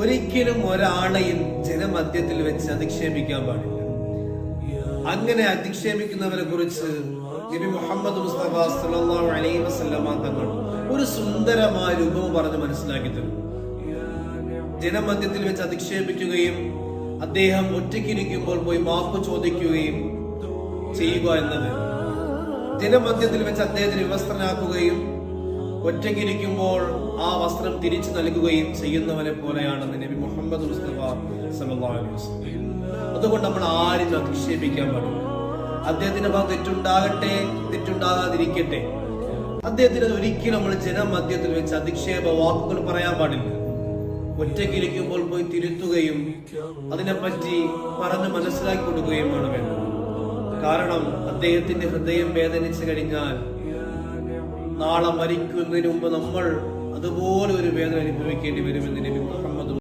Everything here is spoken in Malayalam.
ഒരിക്കലും ഒരാളെയും ജനമധ്യത്തിൽ വെച്ച് അധിക്ഷേപിക്കാൻ പാടില്ല. അങ്ങനെ അധിക്ഷേപിക്കുന്നവരെ കുറിച്ച് നബി മുഹമ്മദ് മുസ്തഫ സല്ലല്ലാഹു അലൈഹി വസല്ലമ തങ്ങൾ ഒരു സുന്ദരമായ രൂപം പറഞ്ഞ് മനസ്സിലാക്കി തരും. ജനമധ്യത്തിൽ വെച്ച് അധിക്ഷേപിക്കുകയും അദ്ദേഹം ഒറ്റയ്ക്കിരിക്കുമ്പോൾ പോയി മാപ്പ് ചോദിക്കുകയും ചെയ്യുക എന്നത്, ജനമധ്യത്തിൽ വെച്ച് അദ്ദേഹത്തിന് വിവസ്ത്രനാക്കുകയും ഒറ്റയ്ക്കിരിക്കുമ്പോൾ ആ വസ്ത്രം തിരിച്ചു നൽകുകയും ചെയ്യുന്നവനെ പോലെയാണെന്ന് നബി മുഹമ്മദ് മുസ്തഫ സല്ലല്ലാഹു അലൈഹി വസല്ലം. അതുകൊണ്ട് നമ്മൾ ആരും അധിക്ഷേപിക്കാൻ പാടില്ല. അദ്ദേഹത്തിന്റെ ഭാഗത്ത് തെറ്റുണ്ടാകട്ടെ, തെറ്റുണ്ടാകാതിരിക്കട്ടെ, അദ്ദേഹത്തിന് ഒരിക്കലും നമ്മൾ ജനമധ്യത്തിൽ വെച്ച് അധിക്ഷേപ വാക്കുകൾ പറയാൻ പാടില്ല. ഒറ്റയ്ക്കിരിക്കുമ്പോൾ പോയി തിരുത്തുകയും അതിനെപ്പറ്റി പറഞ്ഞ് മനസ്സിലാക്കി കൊടുക്കുകയുമാണ് വേണ്ടത്. കാരണം അദ്ദേഹത്തിന്റെ ഹൃദയം വേദനിച്ചു കഴിഞ്ഞാൽ നാളെ മരിക്കുന്നതിന് മുമ്പ് നമ്മൾ അതുപോലെ ഒരു വേദന അനുഭവിക്കേണ്ടി വരുമെന്ന് നബി മുഹമ്മദ്